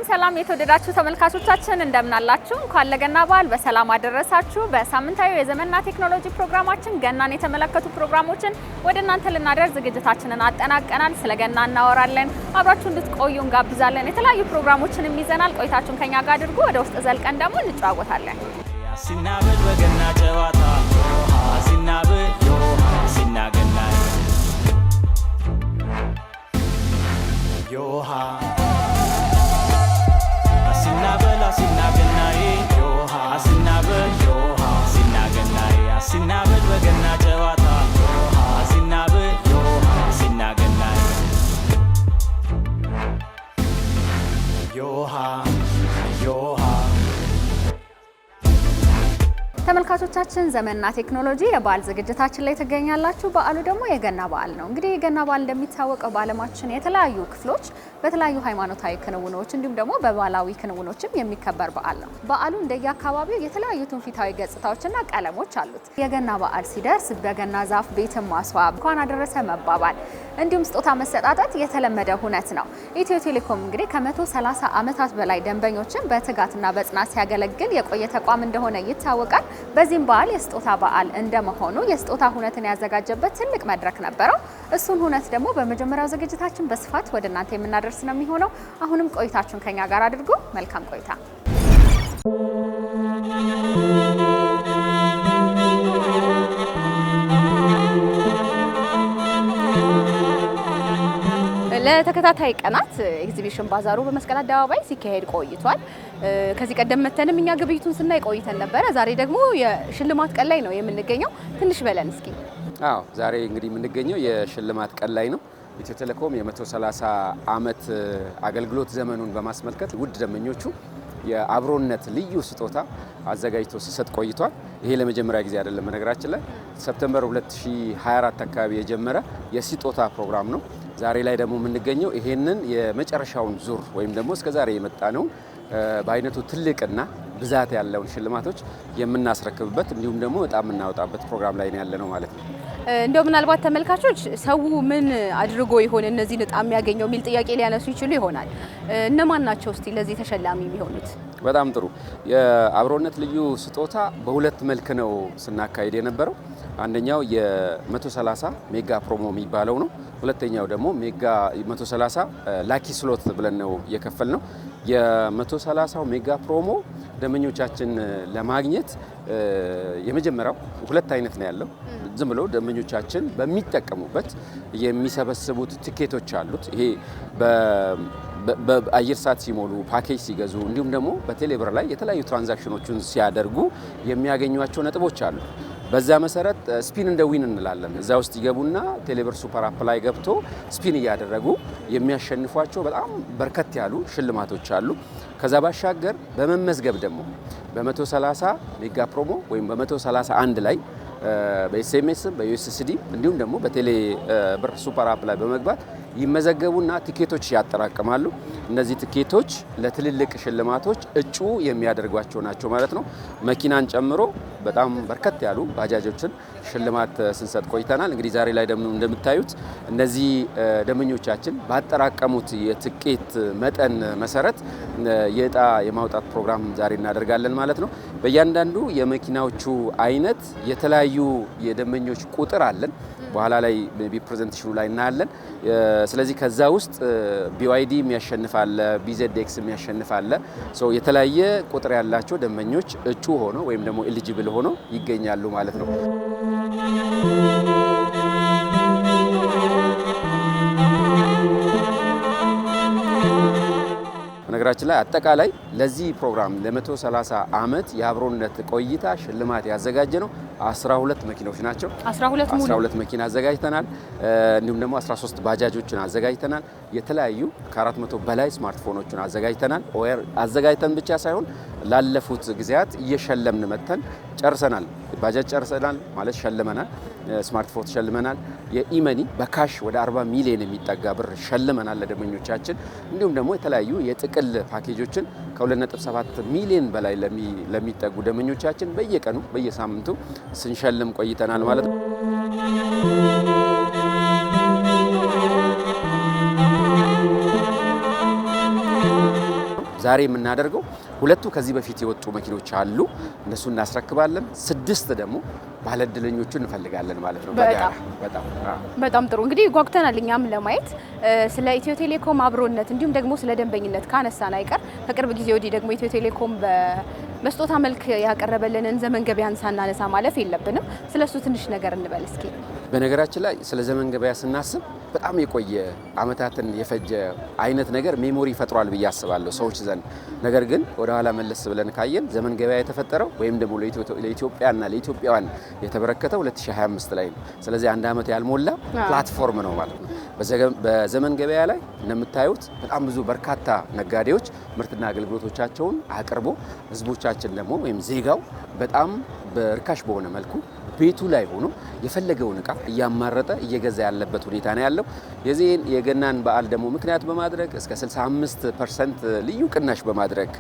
ሰላም የተወደዳችሁ ተመልካቾቻችን እንደምን አላችሁ? እንኳን ለገና በዓል በሰላም አደረሳችሁ። በሳምንታዊ የዘመንና ቴክኖሎጂ ፕሮግራማችን ገናን የተመለከቱ ፕሮግራሞችን ወደ እናንተ ልናደርስ ዝግጅታችንን አጠናቀናል። ስለ ገና እናወራለን። አብራችሁ እንድትቆዩ እንጋብዛለን። የተለያዩ ፕሮግራሞችንም ይዘናል። ቆይታችሁን ከኛ ጋር አድርጉ። ወደ ውስጥ ዘልቀን ደግሞ እንጨዋወታለን። ሲናበል በገና ጨዋታ ሲናበል ሲናገና ዮሃ ሲናበል ሲናገናዬ ዮሃ ሲናበል ዮሃ ሲናገናዬ ሲናበል በገና ጨዋታ ዮሃ ሲናበል ዮሃ ሲናገናዬ ዮሃ ዮሃ ተመልካቾቻችን ዘመንና ቴክኖሎጂ የበዓል ዝግጅታችን ላይ ትገኛላችሁ። በዓሉ ደግሞ የገና በዓል ነው። እንግዲህ የገና በዓል እንደሚታወቀው በዓለማችን የተለያዩ ክፍሎች በተለያዩ ሃይማኖታዊ ክንውኖች እንዲሁም ደግሞ በባህላዊ ክንውኖችም የሚከበር በዓል ነው። በዓሉ እንደየአካባቢው የተለያዩ ትውፊታዊ ገጽታዎችና ቀለሞች አሉት። የገና በዓል ሲደርስ በገና ዛፍ ቤትን ማስዋብ፣ እንኳን አደረሰ መባባል እንዲሁም ስጦታ መሰጣጣት የተለመደ ሁነት ነው። ኢትዮ ቴሌኮም እንግዲህ ከ130 ዓመታት በላይ ደንበኞችን በትጋትና በጽናት ሲያገለግል የቆየ ተቋም እንደሆነ ይታወቃል። በዚህም በዓል የስጦታ በዓል እንደመሆኑ የስጦታ ሁነትን ያዘጋጀበት ትልቅ መድረክ ነበረው። እሱን ሁነት ደግሞ በመጀመሪያው ዝግጅታችን በስፋት ወደ እናንተ የምናደርስ ነው የሚሆነው። አሁንም ቆይታችሁን ከኛ ጋር አድርጉ። መልካም ቆይታ። ለተከታታይ ቀናት ኤግዚቢሽን ባዛሩ በመስቀል አደባባይ ሲካሄድ ቆይቷል። ከዚህ ቀደም መተንም እኛ ግብይቱን ስናይ ቆይተን ነበረ። ዛሬ ደግሞ የሽልማት ቀን ላይ ነው የምንገኘው። ትንሽ በለን እስኪ። አዎ ዛሬ እንግዲህ የምንገኘው የሽልማት ቀን ላይ ነው። ኢትዮ ቴሌኮም የ130 ዓመት አገልግሎት ዘመኑን በማስመልከት ውድ ደንበኞቹ የአብሮነት ልዩ ስጦታ አዘጋጅቶ ሲሰጥ ቆይቷል። ይሄ ለመጀመሪያ ጊዜ አይደለም። በነገራችን ላይ ሰፕተምበር 2024 አካባቢ የጀመረ የስጦታ ፕሮግራም ነው። ዛሬ ላይ ደግሞ የምንገኘው ይሄንን የመጨረሻውን ዙር ወይም ደግሞ እስከዛሬ የመጣ ነው በአይነቱ ትልቅና ብዛት ያለውን ሽልማቶች የምናስረክብበት እንዲሁም ደግሞ በጣም የምናወጣበት ፕሮግራም ላይ ነው ያለነው ማለት ነው። እንደው ምናልባት ተመልካቾች ሰው ምን አድርጎ ይሆን እነዚህን ዕጣ የሚያገኘው የሚል ጥያቄ ሊያነሱ ይችሉ ይሆናል። እነማን ናቸው እስቲ ለዚህ ተሸላሚ የሚሆኑት? በጣም ጥሩ። የአብሮነት ልዩ ስጦታ በሁለት መልክ ነው ስናካሄድ የነበረው። አንደኛው የ130 ሜጋ ፕሮሞ የሚባለው ነው። ሁለተኛው ደግሞ ሜጋ 130 ላኪ ስሎት ብለን ነው የከፈል ነው። የ130 ሜጋ ፕሮሞ ደንበኞቻችን ለማግኘት የመጀመሪያው ሁለት አይነት ነው ያለው። ዝም ብሎ ደንበኞቻችን በሚጠቀሙበት የሚሰበስቡት ቲኬቶች አሉት። ይሄ በአየር ሰዓት ሲሞሉ፣ ፓኬጅ ሲገዙ እንዲሁም ደግሞ በቴሌብር ላይ የተለያዩ ትራንዛክሽኖችን ሲያደርጉ የሚያገኟቸው ነጥቦች አሉ። በዛ መሰረት ስፒን እንደ ዊን እንላለን። እዛ ውስጥ ይገቡና ቴሌብር ሱፐር አፕ ላይ ገብቶ ስፒን እያደረጉ የሚያሸንፏቸው በጣም በርከት ያሉ ሽልማቶች አሉ። ከዛ ባሻገር በመመዝገብ ደግሞ በ130 ሜጋ ፕሮሞ ወይም በ131 ላይ በኤስኤምኤስ በዩኤስኤስዲ እንዲሁም ደግሞ በቴሌ ብር ሱፐር አፕ ላይ በመግባት ይመዘገቡና ቲኬቶች ያጠራቅማሉ። እነዚህ ቲኬቶች ለትልልቅ ሽልማቶች እጩ የሚያደርጓቸው ናቸው ማለት ነው። መኪናን ጨምሮ በጣም በርከት ያሉ ባጃጆችን ሽልማት ስንሰጥ ቆይተናል። እንግዲህ ዛሬ ላይ ደግሞ እንደምታዩት እነዚህ ደንበኞቻችን ባጠራቀሙት የትኬት መጠን መሰረት የዕጣ የማውጣት ፕሮግራም ዛሬ እናደርጋለን ማለት ነው። በእያንዳንዱ የመኪናዎቹ አይነት የተለያዩ የደንበኞች ቁጥር አለን። በኋላ ላይ ፕሬዘንቴሽኑ ላይ እናያለን። ስለዚህ ከዛ ውስጥ ቢዋይዲ የሚያሸንፋለ፣ ቢዜድኤክስ የሚያሸንፋለ። የተለያየ ቁጥር ያላቸው ደንበኞች እጩ ሆኖ ወይም ደግሞ ኤሊጂብል ሆኖ ይገኛሉ ማለት ነው። ነገራችን ላይ አጠቃላይ ለዚህ ፕሮግራም ለ130 ዓመት የአብሮነት ቆይታ ሽልማት ያዘጋጀ ነው 12 መኪናዎች ናቸው። 12 መኪና አዘጋጅተናል። እንዲሁም ደግሞ 13 ባጃጆችን አዘጋጅተናል። የተለያዩ ከ400 በላይ ስማርትፎኖችን አዘጋጅተናል። አዘጋጅተን ብቻ ሳይሆን ላለፉት ጊዜያት እየሸለምን መተን ጨርሰናል። ባጃጅ ጨርሰናል ማለት ሸልመናል። ስማርትፎን ሸልመናል። የኢመኒ በካሽ ወደ 40 ሚሊዮን የሚጠጋ ብር ሸልመናል ለደንበኞቻችን። እንዲሁም ደግሞ የተለያዩ የጥቅል ፓኬጆችን ከ2.7 ሚሊዮን በላይ ለሚጠጉ ደንበኞቻችን በየቀኑ በየሳምንቱ ስንሸልም ቆይተናል ማለት ነው። ዛሬ የምናደርገው ሁለቱ ከዚህ በፊት የወጡ መኪኖች አሉ፣ እነሱ እናስረክባለን። 6 ደግሞ ባለድለኞቹን እንፈልጋለን ማለት ነው። በጣም ጥሩ። እንግዲህ ጓጉተናል እኛም ለማየት ስለ ኢትዮ ቴሌኮም አብሮነት እንዲሁም ደግሞ ስለ ደንበኝነት ካነሳን አይቀር ከቅርብ ጊዜ ወዲህ ደግሞ ኢትዮ ቴሌኮም በመስጦታ መልክ ያቀረበልንን ዘመን ገበያን ሳናነሳ ማለፍ የለብንም። ስለሱ ትንሽ ነገር እንበል እስኪ። በነገራችን ላይ ስለ ዘመን ገበያ ስናስብ በጣም የቆየ አመታትን የፈጀ አይነት ነገር ሜሞሪ ፈጥሯል ብዬ አስባለሁ ሰዎች ዘንድ። ነገር ግን ወደ ኋላ መለስ ብለን ካየን ዘመን ገበያ የተፈጠረው ወይም ደግሞ ለኢትዮጵያና ለኢትዮጵያውያን የተበረከተው 2025 ላይ ነው። ስለዚህ 1 አመት ያልሞላ ፕላትፎርም ነው ማለት ነው። በዘመን ገበያ ላይ እንደምታዩት በጣም ብዙ በርካታ ነጋዴዎች ምርትና አገልግሎቶቻቸውን አቅርቦ ህዝቦቻችን ደግሞ ወይም ዜጋው በጣም በርካሽ በሆነ መልኩ ቤቱ ላይ ሆኖ የፈለገውን እቃ እያማረጠ እየገዛ ያለበት ሁኔታ ነው ያለው። የዚህን የገናን በዓል ደግሞ ምክንያት በማድረግ እስከ 65% ልዩ ቅናሽ በማድረግ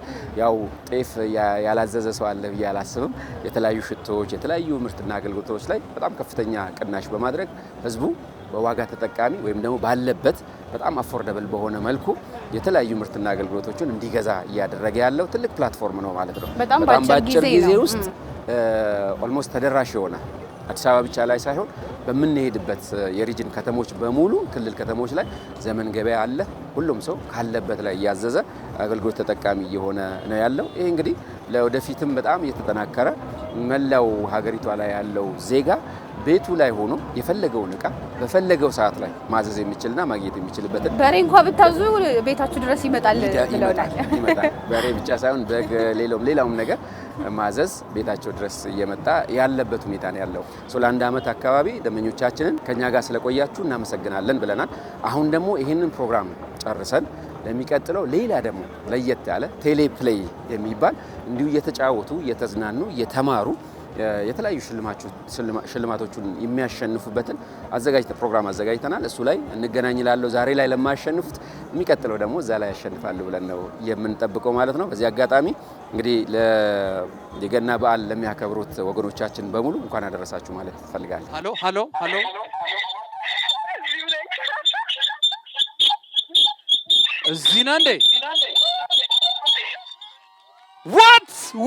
ያው ጤፍ ያላዘዘ ሰው አለ ብዬ አላስብም። የተለያዩ ሽቶዎች፣ የተለያዩ ምርትና አገልግሎቶች ላይ በጣም ከፍተኛ ቅናሽ በማድረግ ህዝቡ በዋጋ ተጠቃሚ ወይም ደግሞ ባለበት በጣም አፎርደብል በሆነ መልኩ የተለያዩ ምርትና አገልግሎቶችን እንዲገዛ እያደረገ ያለው ትልቅ ፕላትፎርም ነው ማለት ነው። በጣም ባጭር ጊዜ ውስጥ ኦልሞስት ተደራሽ የሆነ አዲስ አበባ ብቻ ላይ ሳይሆን በምንሄድበት የሪጅን ከተሞች በሙሉ ክልል ከተሞች ላይ ዘመን ገበያ አለ። ሁሉም ሰው ካለበት ላይ እያዘዘ አገልግሎት ተጠቃሚ እየሆነ ነው ያለው። ይሄ እንግዲህ ለወደፊትም በጣም እየተጠናከረ መላው ሀገሪቷ ላይ ያለው ዜጋ ቤቱ ላይ ሆኖ የፈለገውን እቃ በፈለገው ሰዓት ላይ ማዘዝ የሚችልና ማግኘት የሚችልበትን በሬ እንኳን ብታዙ ቤታችሁ ድረስ ይመጣል። በሬ ብቻ ሳይሆን በግ፣ ሌላውም ነገር ማዘዝ ቤታቸው ድረስ እየመጣ ያለበት ሁኔታ ነው ያለው። ለ1 አመት አካባቢ ደንበኞቻችንን ከኛ ጋር ስለቆያችሁ እናመሰግናለን ብለናል። አሁን ደግሞ ይህንን ፕሮግራም ጨርሰን ለሚቀጥለው ሌላ ደግሞ ለየት ያለ ቴሌፕሌይ የሚባል እንዲሁ እየተጫወቱ እየተዝናኑ እየተማሩ የተለያዩ ሽልማቶቹን የሚያሸንፉበትን ፕሮግራም አዘጋጅተናል። እሱ ላይ እንገናኝላለሁ። ዛሬ ላይ ለማያሸንፉት የሚቀጥለው ደግሞ እዛ ላይ ያሸንፋሉ ብለን ነው የምንጠብቀው ማለት ነው። በዚህ አጋጣሚ እንግዲህ የገና በዓል ለሚያከብሩት ወገኖቻችን በሙሉ እንኳን አደረሳችሁ ማለት እፈልጋለሁ። ሃሎ እዚህ ነህ እንዴ?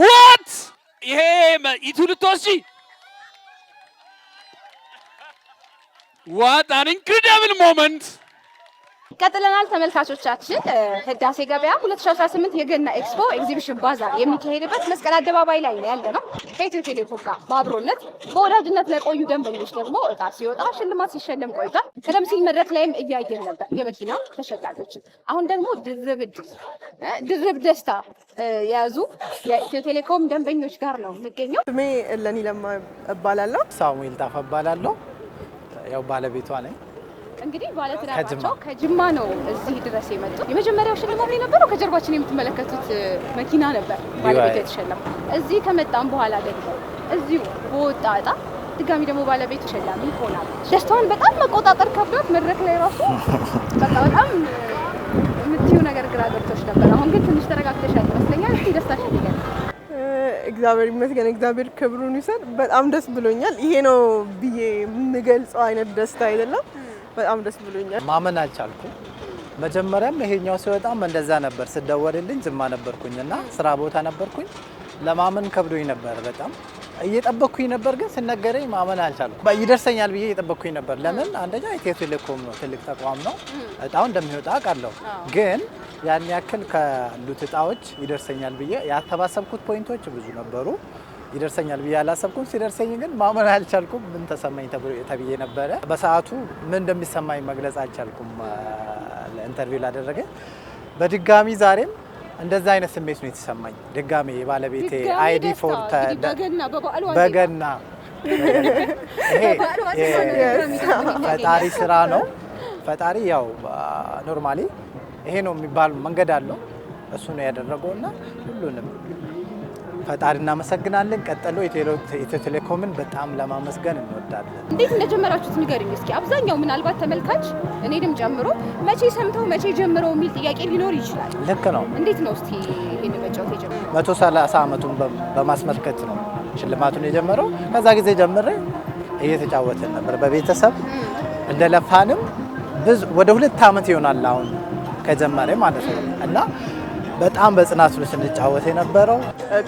ዋት ይሄ ኢቱ ልትወስጂ? ዋት አን ኢንክሬዲብል ሞመንት። ቀጥለናል ተመልካቾቻችን። ህዳሴ ገበያ 2018 የገና ኤክስፖ ኤግዚቢሽን ባዛር የሚካሄድበት መስቀል አደባባይ ላይ ነው ያለነው። ከኢትዮ ቴሌኮም ጋር በአብሮነት በወዳጅነት ለቆዩ ደንበኞች ደግሞ እጣ ሲወጣ ሽልማት ሲሸለም ቆይቷል። ቀደም ሲል መድረክ ላይም እያየን ነበር የመኪና ተሸላሚዎችን። አሁን ደግሞ ድርብ ደስታ የያዙ የኢትዮ ቴሌኮም ደንበኞች ጋር ነው የምገኘው። ስሜ እለኒ ለማ እባላለሁ። ሳሙኤል ታፋ እባላለሁ። ያው ባለቤቷ ነኝ። እንግዲህ ባለትዳራቸው ከጅማ ነው እዚህ ድረስ የመጡት። የመጀመሪያው ሽልማት የነበረው ከጀርባችን የምትመለከቱት መኪና ነበር ባለቤቷ የተሸለመው። እዚህ ከመጣም በኋላ ደግሞ እዚሁ በወጣ እጣ ድጋሚ ደግሞ ባለቤቱ ተሸላሚ ሆናለች። ደስታዋን በጣም መቆጣጠር ከብዷት መድረክ ላይ ራሱ በጣም የምትይው ነገር ግራ ገብቶች ነበር። አሁን ግን ትንሽ ተረጋግተሻል ይመስለኛል። እስኪ ደስታሽን ንገሪኝ። እግዚአብሔር ይመስገን፣ እግዚአብሔር ክብሩን ይውሰድ። በጣም ደስ ብሎኛል። ይሄ ነው ብዬ የምገልጸው አይነት ደስታ አይደለም። በጣም ደስ ብሎኛል። ማመን አልቻልኩም። መጀመሪያም ይሄኛው ሲወጣም እንደዛ ነበር። ስደወልልኝ ጅማ ነበርኩኝና ስራ ቦታ ነበርኩኝ። ለማመን ከብዶኝ ነበር። በጣም እየጠበቅኩኝ ነበር፣ ግን ስነገረኝ ማመን አልቻልኩም። ይደርሰኛል ብዬ እየጠበቅኩኝ ነበር። ለምን? አንደኛ ኢትዮ ቴሌኮም ነው፣ ትልቅ ተቋም ነው። እጣው እንደሚወጣ አውቃለሁ፣ ግን ያን ያክል ካሉት እጣዎች ይደርሰኛል ብዬ ያተባሰብኩት ፖይንቶች ብዙ ነበሩ። ይደርሰኛል ብዬ አላሰብኩም። ሲደርሰኝ ግን ማመን አልቻልኩም። ምን ተሰማኝ ተብዬ ነበረ። በሰዓቱ ምን እንደሚሰማኝ መግለጽ አልቻልኩም። ለኢንተርቪው ላደረገ በድጋሚ ዛሬም እንደዛ አይነት ስሜት ነው የተሰማኝ። ድጋሚ የባለቤቴ አይዲ ፎር በገና ይሄ ፈጣሪ ስራ ነው። ፈጣሪ ያው ኖርማሊ ይሄ ነው የሚባል መንገድ አለው። እሱ ነው ያደረገውና ሁሉንም ፈጣሪ እናመሰግናለን። ቀጥሎ ኢትዮ ቴሌኮምን በጣም ለማመስገን እንወዳለን። እንዴት እንደጀመራችሁት ንገሪኝ እስኪ። አብዛኛው ምናልባት ተመልካች እኔንም ጨምሮ መቼ ሰምተው መቼ ጀምረው የሚል ጥያቄ ሊኖር ይችላል። ልክ ነው። እንዴት ነው እስኪ ይሄን መጫወት የጀመረው? 130 ዓመቱን በማስመልከት ነው ሽልማቱን የጀመረው። ከዛ ጊዜ ጀምሬ እየተጫወትን ነበር በቤተሰብ እንደለፋንም ብዙ ወደ 2 ዓመት ይሆናል አሁን ከጀመረ ማለት ነው። እና በጣም በጽናት ነው ስንጫወት የነበረው።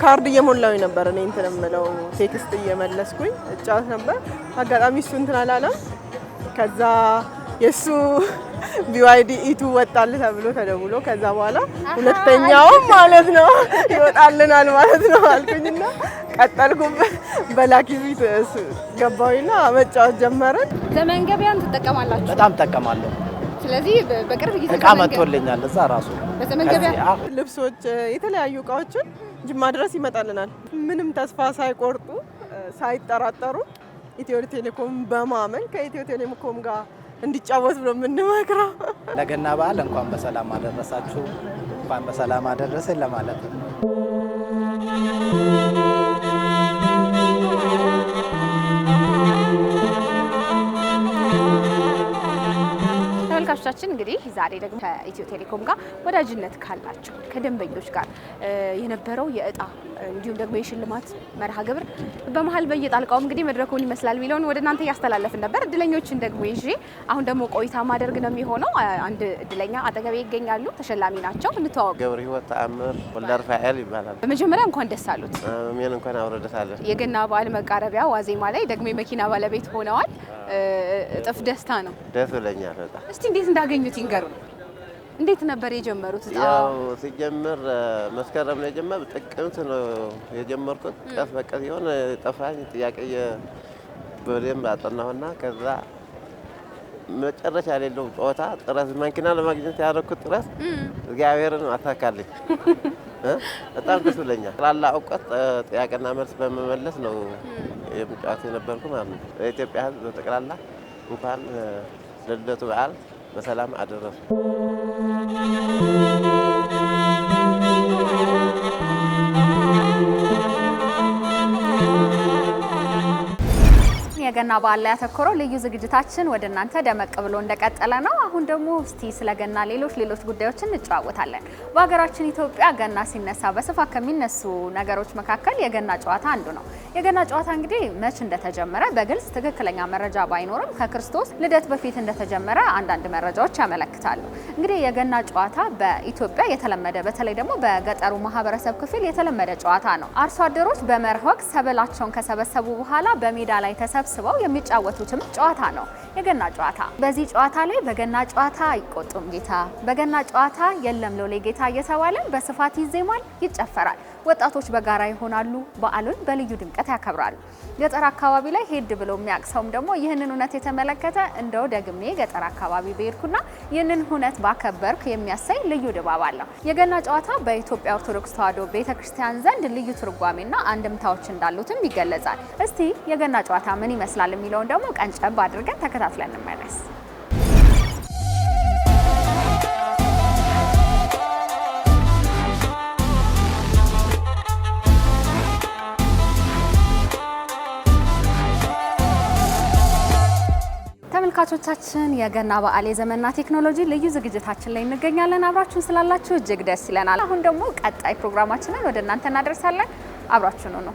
ካርድ እየሞላው ነበር እኔ እንትን የምለው ቴክስት እየመለስኩኝ እጫወት ነበር። አጋጣሚ እሱ እንትን አላለም። ከዛ የሱ BYD ኢቱ ወጣል ተብሎ ተደውሎ ከዛ በኋላ ሁለተኛውም ማለት ነው ይወጣልናል ማለት ነው አልኩኝና ቀጠልኩበት። በላኪ ፊት ገባሁና መጫወት ጀመርን። ዘመን ገበያን ትጠቀማላችሁ? በጣም እጠቀማለሁ። ስለዚህ በቅርብ ጊዜ እቃ መጥቶልኛል እዛ ራሱ በዘመን ገበያ ልብሶች፣ የተለያዩ እቃዎችን ጅማ ድረስ ይመጣልናል። ምንም ተስፋ ሳይቆርጡ ሳይጠራጠሩ ኢትዮ ቴሌኮም በማመን ከኢትዮ ቴሌኮም ጋር እንዲጫወት ነው የምንመክረው። ለገና በዓል እንኳን በሰላም አደረሳችሁ፣ እንኳን በሰላም አደረሰን ለማለት ነው። ተመልካቾቻችን እንግዲህ ዛሬ ደግሞ ከኢትዮ ቴሌኮም ጋር ወዳጅነት ካላቸው ከደንበኞች ጋር የነበረው የእጣ እንዲሁም ደግሞ የሽልማት መርሃ ግብር በመሀል በየጣልቃውም እንግዲህ መድረኩን ይመስላል የሚለውን ወደ እናንተ እያስተላለፍን ነበር። እድለኞችን ደግሞ ይዤ አሁን ደግሞ ቆይታ ማድረግ ነው የሚሆነው። አንድ እድለኛ አጠገቤ ይገኛሉ። ተሸላሚ ናቸው። እንተዋወቅ። ገብረ ሕይወት ተአምር ወልደ ፋኤል ይባላል። በመጀመሪያ እንኳን ደስ አሉት። ምን እንኳን አውረደታለን። የገና በዓል መቃረቢያ ዋዜማ ላይ ደግሞ የመኪና ባለቤት ሆነዋል። እጥፍ ደስታ ነው። ደስ ብለኛል በጣም። እስቲ እንዴት እንዳገኙት ይንገሩን። እንዴት ነበር የጀመሩት? ያው ሲጀምር መስከረም ነው የጀመረው። ጥቅምት ነው የጀመርኩት። ቀስ በቀስ የሆነ ጠፋኝ ጥያቄ በደንብ አጠናሁና ከዛ መጨረሻ የሌለው ጨዋታ ጥረት መኪና ለማግኘት ያደረኩት ጥረት እግዚአብሔርን አሳካልኝ። በጣም ደስ ብለኛል። ላላ እውቀት ጥያቄና መልስ በመመለስ ነው የምጫወት የነበርኩ ማለት ነው። ለኢትዮጵያ ሕዝብ በጠቅላላ እንኳን ለልደቱ በዓል በሰላም አደረሱ። የገና በዓል ላይ ያተኮረው ልዩ ዝግጅታችን ወደ እናንተ ደመቅ ብሎ እንደቀጠለ ነው። አሁን ደግሞ እስቲ ስለ ገና ሌሎች ጉዳዮችን እንጨዋወታለን። በሀገራችን ኢትዮጵያ ገና ሲነሳ በስፋት ከሚነሱ ነገሮች መካከል የገና ጨዋታ አንዱ ነው። የገና ጨዋታ እንግዲህ መች እንደተጀመረ በግልጽ ትክክለኛ መረጃ ባይኖርም ከክርስቶስ ልደት በፊት እንደተጀመረ አንዳንድ መረጃዎች ያመለክታሉ። እንግዲህ የገና ጨዋታ በኢትዮጵያ የተለመደ በተለይ ደግሞ በገጠሩ ማህበረሰብ ክፍል የተለመደ ጨዋታ ነው። አርሶ አደሮች በመኸር ወቅት ሰብላቸውን ከሰበሰቡ በኋላ በሜዳ ላይ ተሰብስበው የሚጫወቱትም ጨዋታ ነው የገና ጨዋታ። በዚህ ጨዋታ ላይ በገና ጨዋታ አይቆጡም ጌታ፣ በገና ጨዋታ የለም ሎሌ ጌታ እየተባለ በስፋት ይዜማል፣ ይጨፈራል። ወጣቶች በጋራ ይሆናሉ፣ በዓሉን በልዩ ድምቀት ያከብራሉ። ገጠር አካባቢ ላይ ሄድ ብሎ የሚያቅሰውም ደግሞ ይህንን ሁነት የተመለከተ እንደው ደግሜ ገጠር አካባቢ በሄድኩና ይህንን ሁነት ባከበርኩ የሚያሳይ ልዩ ድባብ አለው። የገና ጨዋታ በኢትዮጵያ ኦርቶዶክስ ተዋሕዶ ቤተክርስቲያን ዘንድ ልዩ ትርጓሜና አንድምታዎች እንዳሉትም ይገለጻል። እስቲ የገና ጨዋታ ምን ይመስላል የሚለውን ደግሞ ቀንጨብ አድርገን ተከታትለን እንመለስ። ተመልካቾቻችን የገና በዓል የዘመንና ቴክኖሎጂ ልዩ ዝግጅታችን ላይ እንገኛለን። አብራችሁን ስላላችሁ እጅግ ደስ ይለናል። አሁን ደግሞ ቀጣይ ፕሮግራማችንን ወደ እናንተ እናደርሳለን። አብራችሁን ነው።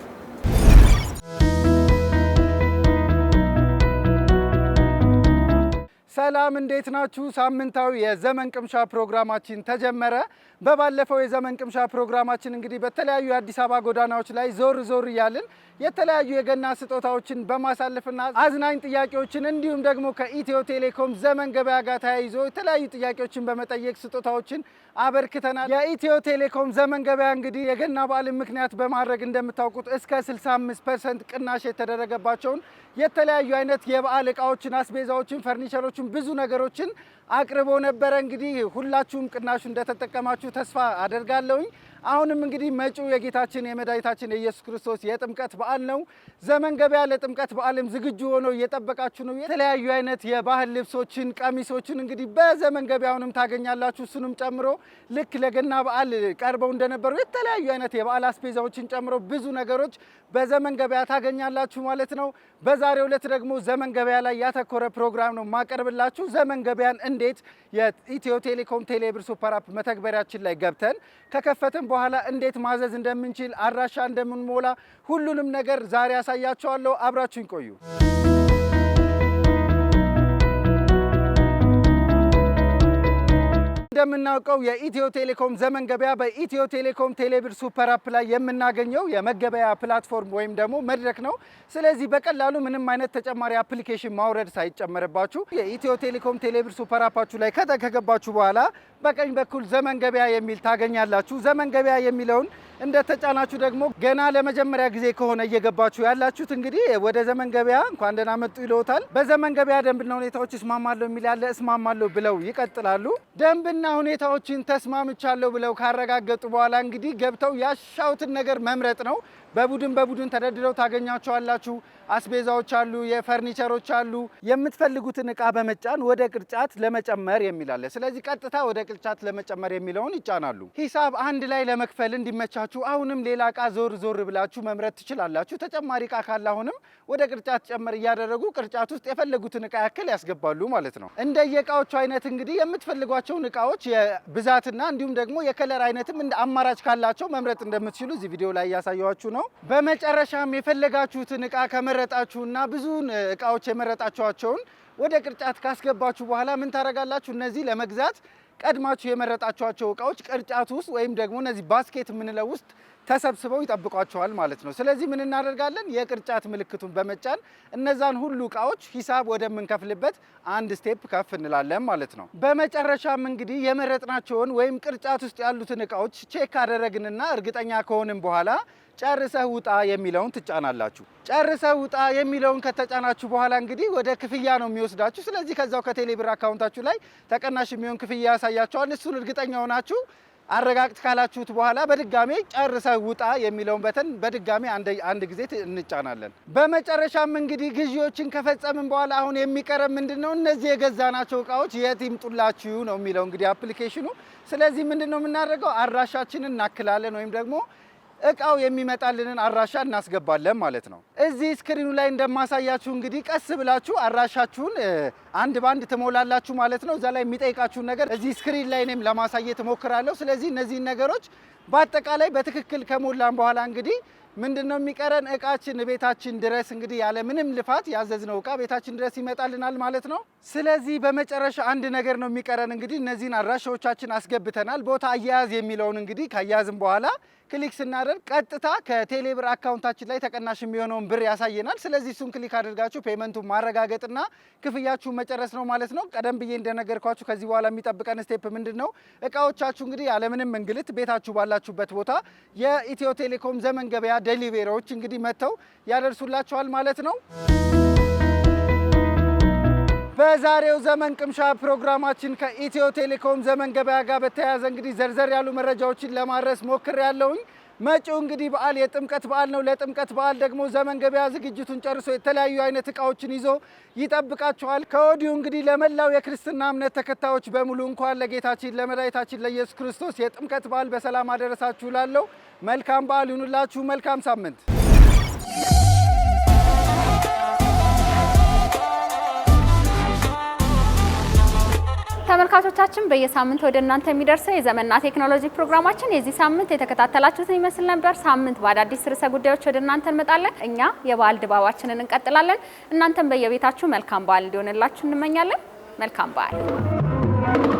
ሰላም እንዴት ናችሁ? ሳምንታዊ የዘመን ቅምሻ ፕሮግራማችን ተጀመረ። በባለፈው የዘመን ቅምሻ ፕሮግራማችን እንግዲህ በተለያዩ የአዲስ አበባ ጎዳናዎች ላይ ዞር እያልን የተለያዩ የገና ስጦታዎችን በማሳለፍና አዝናኝ ጥያቄዎችን እንዲሁም ደግሞ ከኢትዮ ቴሌኮም ዘመን ገበያ ጋር ተያይዞ የተለያዩ ጥያቄዎችን በመጠየቅ ስጦታዎችን አበርክተናል። የኢትዮ ቴሌኮም ዘመን ገበያ እንግዲህ የገና በዓልን ምክንያት በማድረግ እንደምታውቁት እስከ 65% ቅናሽ የተደረገባቸውን የተለያዩ አይነት የበዓል እቃዎችን፣ አስቤዛዎችን፣ ፈርኒቸሮችን፣ ብዙ ነገሮችን አቅርቦ ነበረ። እንግዲህ ሁላችሁም ቅናሹ እንደተጠቀማችሁ ተስፋ አደርጋለሁኝ። አሁንም እንግዲህ መጪው የጌታችን የመድኃኒታችን የኢየሱስ ክርስቶስ የጥምቀት በዓል ነው። ዘመን ገበያ ለጥምቀት በዓልም ዝግጁ ሆኖ እየጠበቃችሁ ነው። የተለያዩ አይነት የባህል ልብሶችን፣ ቀሚሶችን እንግዲህ በዘመን ገበያውንም ታገኛላችሁ። እሱንም ጨምሮ ልክ ለገና በዓል ቀርበው እንደነበሩ የተለያዩ አይነት የበዓል አስቤዛዎችን ጨምሮ ብዙ ነገሮች በዘመን ገበያ ታገኛላችሁ ማለት ነው። በዛሬው ዕለት ደግሞ ዘመን ገበያ ላይ ያተኮረ ፕሮግራም ነው ማቀርብላችሁ። ዘመን ገበያን እንዴት የኢትዮ ቴሌኮም ቴሌብር ሱፐር አፕ መተግበሪያችን ላይ ገብተን ከከፈትን በኋላ እንዴት ማዘዝ እንደምንችል፣ አድራሻ እንደምንሞላ ሁሉንም ነገር ዛሬ ያሳያችኋለሁ። አብራችሁኝ ቆዩ። እንደምናውቀው የኢትዮ ቴሌኮም ዘመን ገበያ በኢትዮ ቴሌኮም ቴሌብር ሱፐር አፕ ላይ የምናገኘው የመገበያ ፕላትፎርም ወይም ደግሞ መድረክ ነው። ስለዚህ በቀላሉ ምንም አይነት ተጨማሪ አፕሊኬሽን ማውረድ ሳይጨመርባችሁ የኢትዮ ቴሌኮም ቴሌብር ሱፐር አፓችሁ ላይ ከገባችሁ በኋላ በቀኝ በኩል ዘመን ገበያ የሚል ታገኛላችሁ። ዘመን ገበያ የሚለውን እንደተጫናችሁ ደግሞ ገና ለመጀመሪያ ጊዜ ከሆነ እየገባችሁ ያላችሁት እንግዲህ ወደ ዘመን ገበያ እንኳን ደህና መጡ ይለውታል። በዘመን ገበያ ደንብና ሁኔታዎች እስማማለሁ የሚል ያለ እስማማለሁ ብለው ይቀጥላሉ። ደንብና ሁኔታዎችን ተስማምቻለሁ ብለው ካረጋገጡ በኋላ እንግዲህ ገብተው ያሻውትን ነገር መምረጥ ነው። በቡድን ተደርድረው ታገኛቸዋላችሁ። አስቤዛዎች አሉ፣ የፈርኒቸሮች አሉ። የምትፈልጉትን እቃ በመጫን ወደ ቅርጫት ለመጨመር የሚላለ። ስለዚህ ቀጥታ ወደ ቅርጫት ለመጨመር የሚለውን ይጫናሉ። ሂሳብ አንድ ላይ ለመክፈል እንዲመቻችሁ አሁንም ሌላ እቃ ዞር ብላችሁ መምረጥ ትችላላችሁ። ተጨማሪ እቃ ካለ አሁንም ወደ ቅርጫት ጨመር እያደረጉ ቅርጫት ውስጥ የፈለጉትን እቃ ያክል ያስገባሉ ማለት ነው። እንደየእቃዎቹ አይነት እንግዲህ የምትፈልጓቸውን እቃዎች የብዛትና እንዲሁም ደግሞ የከለር አይነትም እንደ አማራጭ ካላቸው መምረጥ እንደምትችሉ እዚህ ቪዲዮ ላይ እያሳየኋችሁ ነው። በመጨረሻም የፈለጋችሁትን እቃ ከመረጣችሁና ብዙን እቃዎች የመረጣችኋቸውን ወደ ቅርጫት ካስገባችሁ በኋላ ምን ታደርጋላችሁ? እነዚህ ለመግዛት ቀድማችሁ የመረጣችኋቸው እቃዎች ቅርጫት ውስጥ ወይም ደግሞ እነዚህ ባስኬት የምንለው ውስጥ ተሰብስበው ይጠብቋቸዋል ማለት ነው። ስለዚህ ምን እናደርጋለን? የቅርጫት ምልክቱን በመጫን እነዛን ሁሉ እቃዎች ሂሳብ ወደምንከፍልበት አንድ ስቴፕ ከፍ እንላለን ማለት ነው። በመጨረሻም እንግዲህ የመረጥናቸውን ወይም ቅርጫት ውስጥ ያሉትን እቃዎች ቼክ ካደረግንና እርግጠኛ ከሆንን በኋላ ጨርሰህ ውጣ የሚለውን ትጫናላችሁ። ጨርሰህ ውጣ የሚለውን ከተጫናችሁ በኋላ እንግዲህ ወደ ክፍያ ነው የሚወስዳችሁ። ስለዚህ ከዛው ከቴሌብር አካውንታችሁ ላይ ተቀናሽ የሚሆን ክፍያ ያሳያችኋል። እሱን እርግጠኛ ሆናችሁ አረጋግጥ ካላችሁት በኋላ በድጋሜ ጨርሰህ ውጣ የሚለውን በተን በድጋሜ አንድ ጊዜ እንጫናለን። በመጨረሻም እንግዲህ ግዢዎችን ከፈጸምን በኋላ አሁን የሚቀረን ምንድነው? እነዚህ የገዛናቸው እቃዎች የት ይምጡላችሁ ነው የሚለው እንግዲህ አፕሊኬሽኑ። ስለዚህ ምንድነው የምናደርገው? አድራሻችንን እናክላለን ወይም ደግሞ እቃው የሚመጣልንን አድራሻ እናስገባለን ማለት ነው። እዚህ ስክሪኑ ላይ እንደማሳያችሁ እንግዲህ ቀስ ብላችሁ አድራሻችሁን አንድ ባንድ ትሞላላችሁ ማለት ነው። እዛ ላይ የሚጠይቃችሁን ነገር እዚህ ስክሪን ላይ እኔም ለማሳየት እሞክራለሁ። ስለዚህ እነዚህን ነገሮች በአጠቃላይ በትክክል ከሞላን በኋላ እንግዲህ ምንድነው የሚቀረን? እቃችን ቤታችን ድረስ እንግዲህ ያለ ምንም ልፋት ያዘዝነው እቃ ቤታችን ድረስ ይመጣልናል ማለት ነው። ስለዚህ በመጨረሻ አንድ ነገር ነው የሚቀረን እንግዲህ እነዚህን አድራሻዎቻችን አስገብተናል። ቦታ አያያዝ የሚለውን እንግዲህ ካያዝን በኋላ ክሊክ ስናደርግ ቀጥታ ከቴሌብር አካውንታችን ላይ ተቀናሽ የሚሆነውን ብር ያሳየናል። ስለዚህ እሱን ክሊክ አድርጋችሁ ፔመንቱን ማረጋገጥና ክፍያችሁን መጨረስ ነው ማለት ነው። ቀደም ብዬ እንደነገርኳችሁ ከዚህ በኋላ የሚጠብቀን ስቴፕ ምንድን ነው? እቃዎቻችሁ እንግዲህ ያለምንም እንግልት ቤታችሁ ባላችሁበት ቦታ የኢትዮ ቴሌኮም ዘመን ገበያ ዴሊቬሪዎች እንግዲህ መጥተው ያደርሱላችኋል ማለት ነው። በዛሬው ዘመን ቅምሻ ፕሮግራማችን ከኢትዮ ቴሌኮም ዘመን ገበያ ጋር በተያያዘ እንግዲህ ዘርዘር ያሉ መረጃዎችን ለማድረስ ሞክሬያለሁኝ። መጪው እንግዲህ በዓል የጥምቀት በዓል ነው። ለጥምቀት በዓል ደግሞ ዘመን ገበያ ዝግጅቱን ጨርሶ የተለያዩ አይነት እቃዎችን ይዞ ይጠብቃችኋል። ከወዲሁ እንግዲህ ለመላው የክርስትና እምነት ተከታዮች በሙሉ እንኳን ለጌታችን ለመድኃኒታችን ለኢየሱስ ክርስቶስ የጥምቀት በዓል በሰላም አደረሳችሁ እላለሁ። መልካም በዓል ይሁንላችሁ። መልካም ሳምንት። ተመልካቾቻችን በየሳምንት ወደ እናንተ የሚደርሰው የዘመንና ቴክኖሎጂ ፕሮግራማችን የዚህ ሳምንት የተከታተላችሁትን ይመስል ነበር። ሳምንት በአዳዲስ ርዕሰ ጉዳዮች ወደ እናንተ እንመጣለን። እኛ የበዓል ድባባችንን እንቀጥላለን። እናንተም በየቤታችሁ መልካም በዓል እንዲሆንላችሁ እንመኛለን። መልካም በዓል።